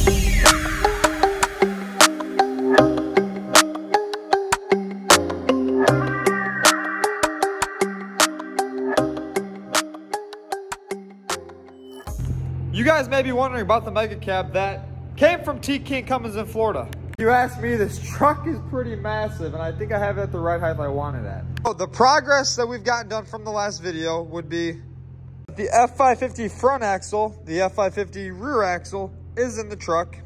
You guys may be wondering about the Mega Cab that came from T King Cummins in Florida. If you ask me, this truck is pretty massive, and I think I have it at the right height I wanted at. So the progress that we've gotten done from the last video would be the F550 front axle, the F550 rear axle is in the truck.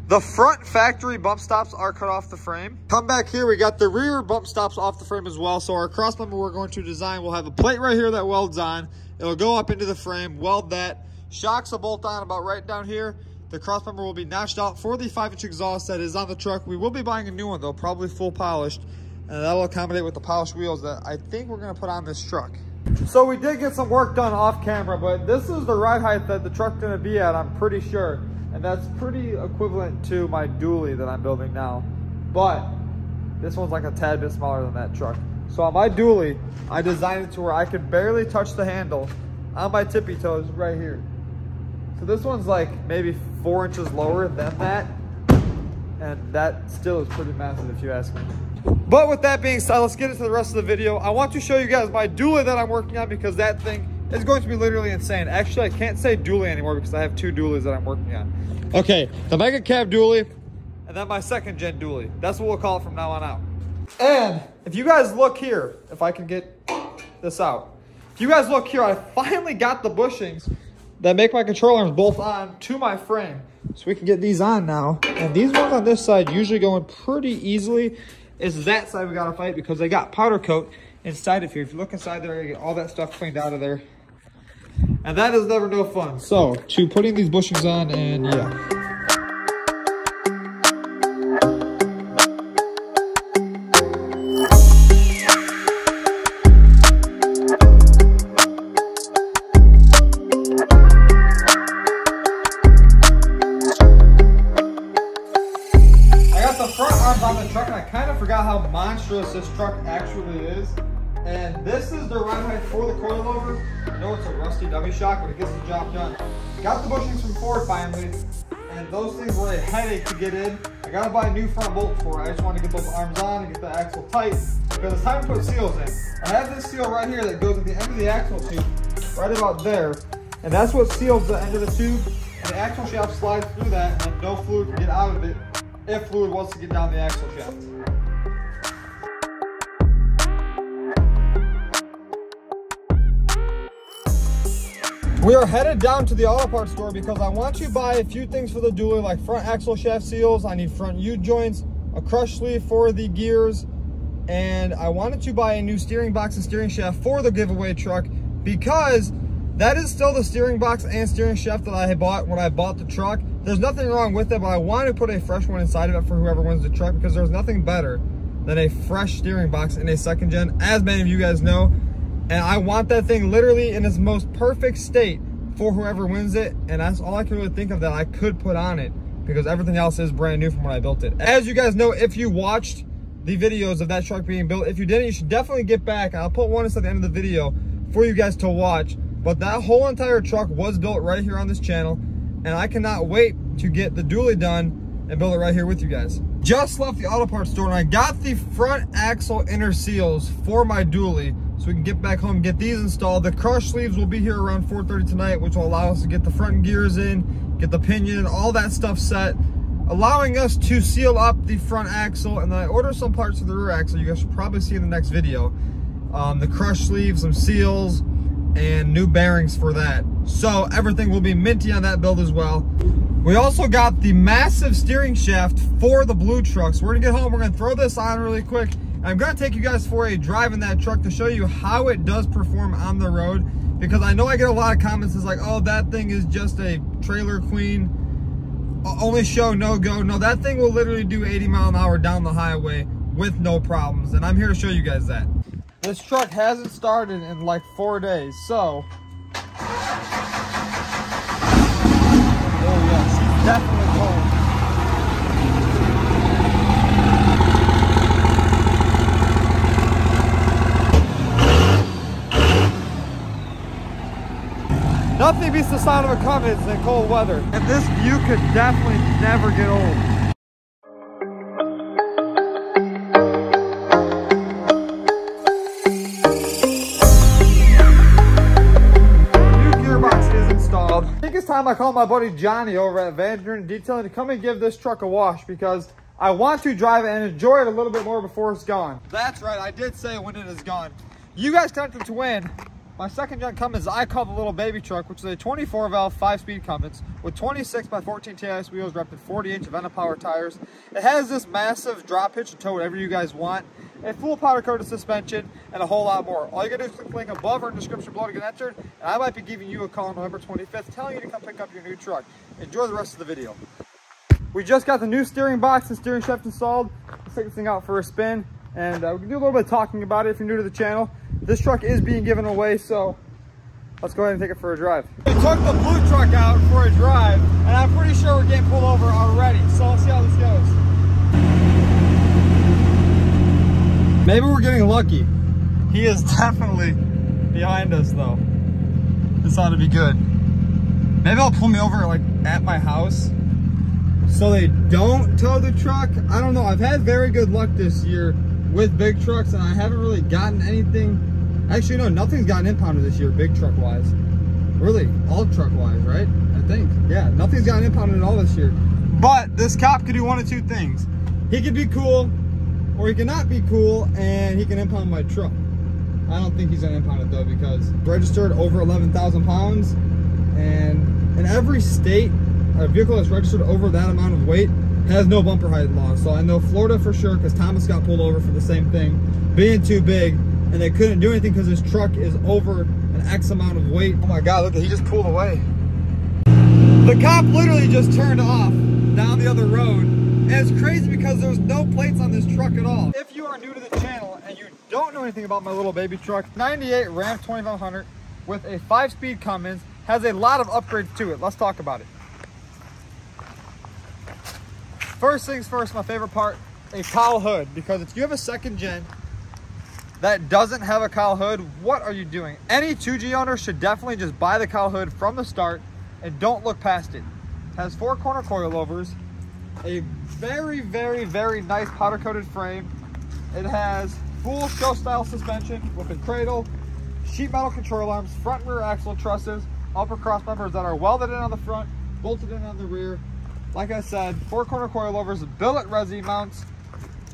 The front factory bump stops are cut off the frame. Come back here, we got the rear bump stops off the frame as well. So our cross member we're going to design will have a plate right here that welds on. It'll go up into the frame, weld that. Shocks will bolt on about right down here. The cross member will be notched out for the 5-inch exhaust that is on the truck. We will be buying a new one though, probably full polished. And that'll accommodate with the polished wheels that I think we're gonna put on this truck. So we did get some work done off camera, but this is the ride height that the truck's gonna be at, I'm pretty sure. And that's pretty equivalent to my dually that I'm building now. But this one's like a tad bit smaller than that truck. So on my dually, I designed it to where I could barely touch the handle on my tippy toes right here. So this one's like maybe 4 inches lower than that. And that still is pretty massive if you ask me. But with that being said, let's get into the rest of the video. I want to show you guys my dually that I'm working on because that thing is going to be literally insane. Actually, I can't say dually anymore because I have 2 dualies that I'm working on. Okay, the Mega Cab dually and then my 2nd gen dually. That's what we'll call it from now on out. And if you guys look here, if I can get this out. If you guys look here, I finally got the bushings that make my control arms bolt on to my frame. So we can get these on now. And these ones on this side usually go in pretty easily. It's that side we gotta fight because they got powder coat inside of here. If you look inside there, you get all that stuff cleaned out of there. And that is never no fun. So, to putting these bushings on and yeah. How monstrous this truck actually is. And this is the ride height for the coilover. I know it's a rusty dummy shock, but it gets the job done. Got the bushings from Ford finally, and those things were a headache to get in. I gotta buy a new front bolt for it. I just want to get those arms on and get the axle tight because it's time to put seals in. I have this seal right here that goes at the end of the axle tube, right about there, and that's what seals the end of the tube. And the axle shaft slides through that, and no fluid can get out of it if fluid wants to get down the axle shaft. We are headed down to the auto parts store because I want to buy a few things for the dually, like front axle shaft seals. I need front U-joints, a crush sleeve for the gears, and I wanted to buy a new steering box and steering shaft for the giveaway truck because that is still the steering box and steering shaft that I bought when I bought the truck. There's nothing wrong with it, but I wanted to put a fresh one inside of it for whoever wins the truck because there's nothing better than a fresh steering box in a 2nd gen, as many of you guys know. And I want that thing literally in its most perfect state for whoever wins it. And that's all I can really think of that I could put on it because everything else is brand new from when I built it. As you guys know, if you watched the videos of that truck being built, if you didn't, you should definitely get back. I'll put one at the end of the video for you guys to watch. But that whole entire truck was built right here on this channel. And I cannot wait to get the dually done and build it right here with you guys. Just left the auto parts store and I got the front axle inner seals for my dually. So we can get back home and get these installed. The crush sleeves will be here around 4:30 tonight, which will allow us to get the front gears in, get the pinion, all that stuff set, allowing us to seal up the front axle. And then I ordered some parts for the rear axle you guys should probably see in the next video. The crush sleeves, some seals, and new bearings for that. So everything will be minty on that build as well. We also got the massive steering shaft for the blue truck. So we're gonna get home, we're gonna throw this on really quick. I'm gonna take you guys for a drive in that truck to show you how it does perform on the road, because I know I get a lot of comments that's like, oh, that thing is just a trailer queen, only show, no go. No, that thing will literally do 80 miles an hour down the highway with no problems, and I'm here to show you guys that. This truck hasn't started in like 4 days, so. Oh yes, definitely cold. Nothing beats the sound of a Cummins in cold weather. And this view could definitely never get old. I think it's time I call my buddy Johnny over at Van Duren Detailing to come and give this truck a wash, because I want to drive it and enjoy it a little bit more before it's gone. That's right, I did say when it is gone. You guys tempted to win my second gen Cummins I call the little baby truck, which is a 24 valve 5-speed Cummins with 26 by 14 TIS wheels wrapped in 40-inch Venopower tires. It has this massive drop hitch to tow whatever you guys want, a full powder coated suspension, and a whole lot more. All you gotta do is click the link above or in the description below to get entered, and I might be giving you a call on November 25th telling you to come pick up your new truck. Enjoy the rest of the video. We just got the new steering box and steering shaft installed. Let's take this thing out for a spin, and we can do a little bit of talking about it if you're new to the channel. This truck is being given away, so let's go ahead and take it for a drive. We took the blue truck out for a drive, and I'm pretty sure we're getting pulled over already, so let's see how this goes. Maybe we're getting lucky. He is definitely behind us though. This ought to be good. Maybe they'll pull me over like at my house so they don't tow the truck. I don't know. I've had very good luck this year with big trucks, and I haven't really gotten anything. Actually, no, nothing's gotten impounded this year, big truck wise. Really, all truck wise, right? I think. Yeah, nothing's gotten impounded at all this year. But this cop could do one of two things. He could be cool, or he cannot be cool, and he can impound my truck. I don't think he's gonna impound it though, because it's registered over 11,000 pounds, and in every state, a vehicle that's registered over that amount of weight has no bumper height law. So I know Florida for sure, because Thomas got pulled over for the same thing, being too big, and they couldn't do anything because his truck is over an X amount of weight. Oh my God, look, he just pulled away. The cop literally just turned off down the other road. And it's crazy because there's no plates on this truck at all. If you are new to the channel and you don't know anything about my little baby truck, 98 Ram 2500 with a 5-speed Cummins, has a lot of upgrades to it. Let's talk about it. First things first, my favorite part, a cowl hood. Because if you have a second gen that doesn't have a cowl hood, what are you doing? Any 2G owner should definitely just buy the cowl hood from the start and don't look past it. It has 4 corner coilovers, a very, very, very nice powder coated frame. It has full show style suspension with a cradle, sheet metal control arms, front and rear axle trusses, upper cross members that are welded in on the front, bolted in on the rear. Like I said, 4 corner coilovers, billet resi mounts,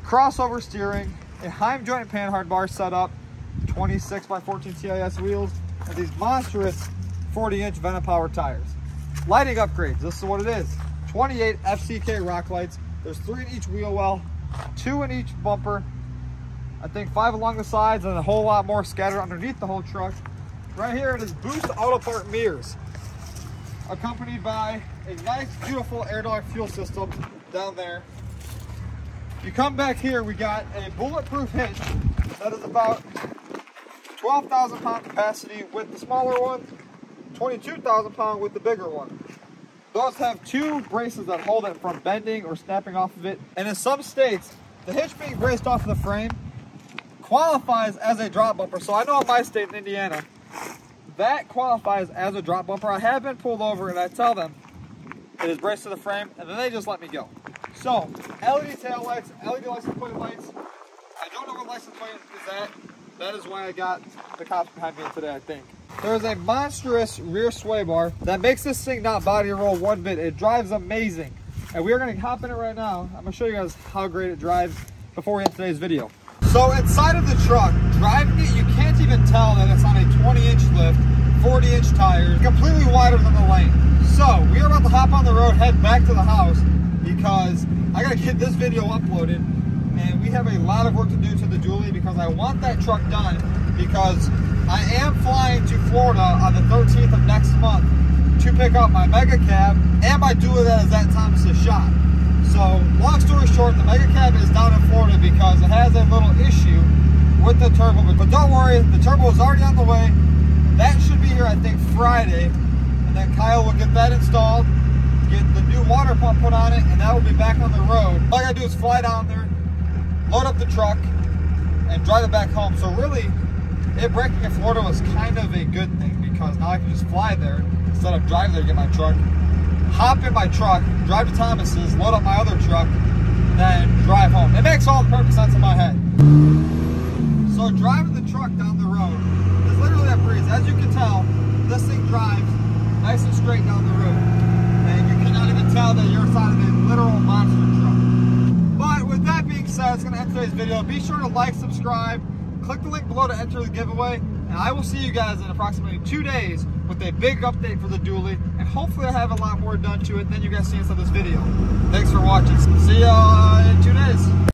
crossover steering, a Heim joint panhard bar setup, 26 by 14 TIS wheels, and these monstrous 40-inch Venopower tires. Lighting upgrades, this is what it is. 28 FCK rock lights. There's 3 in each wheel well, 2 in each bumper. I think 5 along the sides, and a whole lot more scattered underneath the whole truck. Right here it is Boost Auto Part mirrors, accompanied by a nice, beautiful AirDog fuel system down there. You come back here, we got a bulletproof hitch that is about 12,000 pound capacity with the smaller one, 22,000 pound with the bigger one. Those have 2 braces that hold it from bending or snapping off of it. And in some states, the hitch being braced off of the frame qualifies as a drop bumper. So I know in my state, in Indiana, that qualifies as a drop bumper. I have been pulled over and I tell them it is braced to the frame, and then they just let me go. So, LED tail lights, LED license plate lights. I don't know what license plate is at. That is why I got the cops behind me today, I think. There's a monstrous rear sway bar that makes this thing not body roll one bit. It drives amazing. And we're gonna hop in it right now. I'm gonna show you guys how great it drives before we end today's video. So inside of the truck, driving it, you can't even tell that it's on a 20-inch lift, 40-inch tires, completely wider than the lane. So we are about to hop on the road, head back to the house, because I gotta get this video uploaded, and we have a lot of work to do to the dually because I want that truck done, because I am flying to Florida on the 13th of next month to pick up my Mega Cab and my dually that is at Thomas's shop. So long story short, the Mega Cab is down in Florida because it has a little issue with the turbo, but don't worry, the turbo is already on the way. That should be here, I think, Friday, and then Kyle will get that installed, get the new water pump put on it, and that will be back on the road. All I gotta do is fly down there, load up the truck, and drive it back home. So really, it breaking in Florida was kind of a good thing, because now I can just fly there, instead of driving there to get my truck, hop in my truck, drive to Thomas's, load up my other truck, then drive home. It makes all the perfect sense in my head. So driving the truck down the road is literally a breeze. As you can tell, this thing drives nice and straight down the road. And you cannot even tell that you're inside of a literal monster truck. But with that being said, it's going to end today's video. Be sure to like, subscribe, click the link below to enter the giveaway. And I will see you guys in approximately 2 days with a big update for the dually. And hopefully I have a lot more done to it than you guys see inside this video. Thanks for watching. See y'all.